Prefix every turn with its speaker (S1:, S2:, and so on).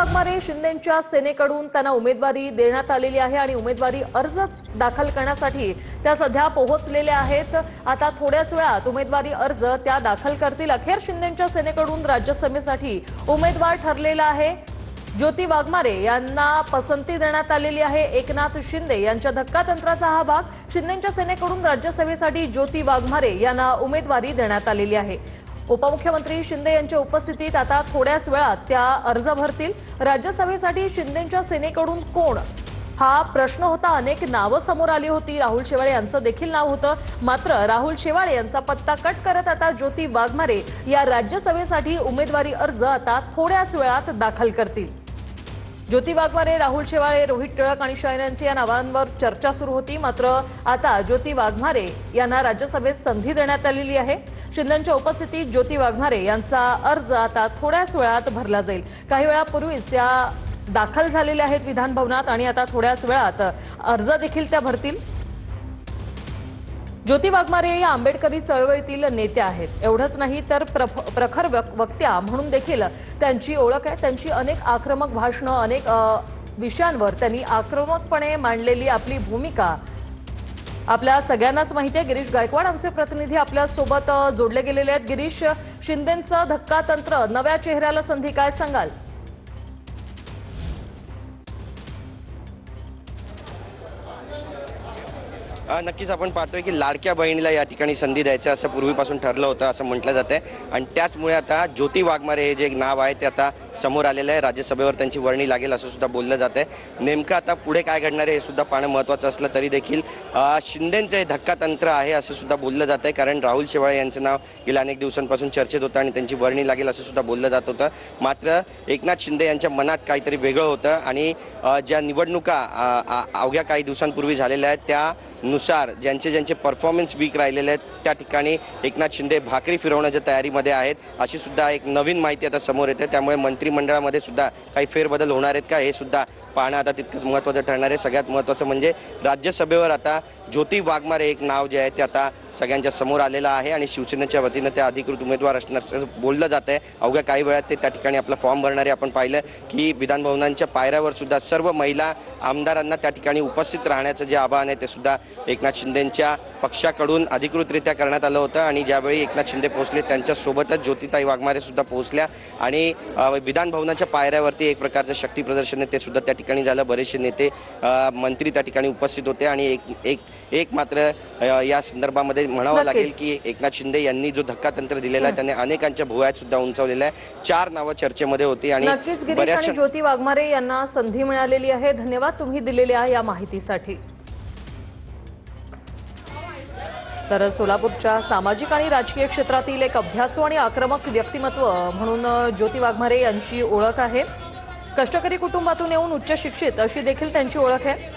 S1: वाघमारे शिंदेंच्या सेनेकडून त्यांना उमेदवारी देण्यात आलेली आहे आणि उमेदवारी अर्ज दाखल करण्यासाठी त्या सध्या पोहोचलेल्या आहेत। आता थोड्याच वेळात उमेदवारी अर्ज त्या दाखल करतील। अखेर शिंदेंच्या सेनेकडून राज्यसभेसाठी उमेदवार ठरलेला आहे। ज्योती वाघमारे यांना पसंती देण्यात आलेली आहे। एकनाथ शिंदे यांच्या धक्कातंत्राचा हा भाग। शिंदेंच्या सेनेकडून राज्यसभेसाठी ज्योती वाघमारे यांना उमेदवारी देण्यात आलेली आहे। उपमुख्यमंत्री शिंदे यांच्या उपस्थितीत आता थोड्याच वेळात त्या अर्ज भरतील। राज्यसभेसाठी शिंदेंच्या सेनेकडून कोण हा प्रश्न होता। अनेक नावं समोर आली होती। राहुल शेवाळे यांचं देखील नाव होतं, मात्र राहुल शेवाळे यांचा पत्ता कट करत आता ज्योती वाघमारे या राज्यसभेसाठी उमेदवारी अर्ज आता थोड्याच वेळात दाखल करतील। ज्योती वाघमारे, राहुल शेवाळे, रोहित टिळक आणि शयन या नावांवर चर्चा सुरू होती, मात्र आता ज्योती वाघमारे यांना राज्यसभेत संधी देण्यात आलेली आहे। शिंदेंच्या उपस्थितीत ज्योती वाघमारे यांचा अर्ज आता थोड्याच वेळात भरला जाईल। काही वेळापूर्वीच त्या दाखल झालेल्या आहेत विधान भवनात आणि आता थोड्याच वेळात अर्ज देखील त्या भरतील। ज्योती वाघमारे या आंबेडकरी चळवळीतील नेत्या आहेत। एवढंच नाही तर प्रखर वक्त्या म्हणून देखील त्यांची ओळख आहे। त्यांची अनेक आक्रमक भाषणं, अनेक विषयांवर त्यांनी आक्रमकपणे मांडलेली आपली भूमिका आपल्या सगळ्यांनाच माहिती आहे। गिरीश गायकवाड आमचे प्रतिनिधी आपल्या सोबत जोडले गेलेले आहेत। गिरीश, शिंदेंचं धक्कातंत्र, नव्या चेहऱ्याला संधी, काय सांगाल?
S2: नक्कीच आपण पाहतोय की लाडक्या बहिणीला या ठिकाणी संधी द्यायचं असं पूर्वीपासून ठरलं होतं असं म्हटलं जातंय आणि त्याचमुळे आता ज्योती वाघमारे हे जे एक नाव आहे ते आता समोर आलेलं आहे। राज्यसभेवर त्यांची वर्णी लागेल असं सुद्धा बोललं जातंय। नेमकं आता पुढे काय घडणार आहे हे सुद्धा पाहणं महत्त्वाचं असलं तरी देखील शिंदेंचं हे धक्कातंत्र आहे असं सुद्धा बोललं जातंय, कारण राहुल शेवाळे यांचं नाव गेल्या अनेक दिवसांपासून चर्चेत होतं आणि त्यांची वर्णी लागेल असं सुद्धा बोललं जात होतं। मात्र एकनाथ शिंदे यांच्या मनात काहीतरी वेगळं होतं आणि ज्या निवडणुका अवघ्या काही दिवसांपूर्वी झालेल्या आहेत त्यानुसार ज्यांचे परफॉर्मन्स वीक राहिलेले आहेत त्या ठिकाणी एकनाथ शिंदे भाकरी फिरवण्याच्या तयारीमध्ये आहेत अशी सुद्धा एक नवीन माहिती आता समोर येते। त्यामुळे मंत्रिमंडळामध्ये सुद्धा काही फेरबदल होणार आहेत का हे सुद्धा पाहणं आता तितकंच महत्त्वाचं ठरणार आहे। सगळ्यात महत्त्वाचं म्हणजे राज्यसभेवर आता ज्योती वाघमारे एक नाव जे आहे ते आता सगळ्यांच्या समोर आलेलं आहे आणि शिवसेनेच्या वतीनं त्या अधिकृत उमेदवार असण्याचं बोललं जात आहे। अवघ्या काही वेळात ते त्या ठिकाणी आपला फॉर्म भरणारे आपण पाहिलं की विधानभवनांच्या पायऱ्यावर सुद्धा सर्व महिला आमदारांना त्या ठिकाणी उपस्थित राहण्याचं जे आवाहन आहे ते सुद्धा एकनाथ शिंदेंच्या पक्षाकडून अधिकृतरित्या करण्यात आलं होतं आणि ज्यावेळी एकनाथ शिंदे पोहोचले त्यांच्यासोबतच ज्योतिताई वाघमारे सुद्धा पोहोचल्या आणि विधानभवनाच्या पायऱ्यावरती एक प्रकारचं शक्ती प्रदर्शन आहे ते सुद्धा त्या ठिकाणी झालं। बरेचसे नेते मंत्री त्या ठिकाणी उपस्थित होते आणि एक मात्र या संदर्भामध्ये म्हणावं लागेल की एकनाथ शिंदे यांनी जो धक्कातंत्र दिलेला आहे त्याने अनेकांच्या भुवया सुद्धा उंचावलेल्या आहे। 4 नावं चर्चेमध्ये होती आणि
S1: नक्कीच गिरीश आणि ज्योती वाघमारे यांना संधी मिळालेली आहे। धन्यवाद तुम्ही दिलेल्या या माहितीसाठी। तर सोलापूरच्या सामाजिक आणि राजकीय क्षेत्रातील एक अभ्यासू आणि आक्रमक व्यक्तिमत्व म्हणून ज्योती वाघमारे यांची ओळख आहे। कष्टकरी कुटुंबातून येऊन उच्च शिक्षित अशी देखील त्यांची ओळख आहे।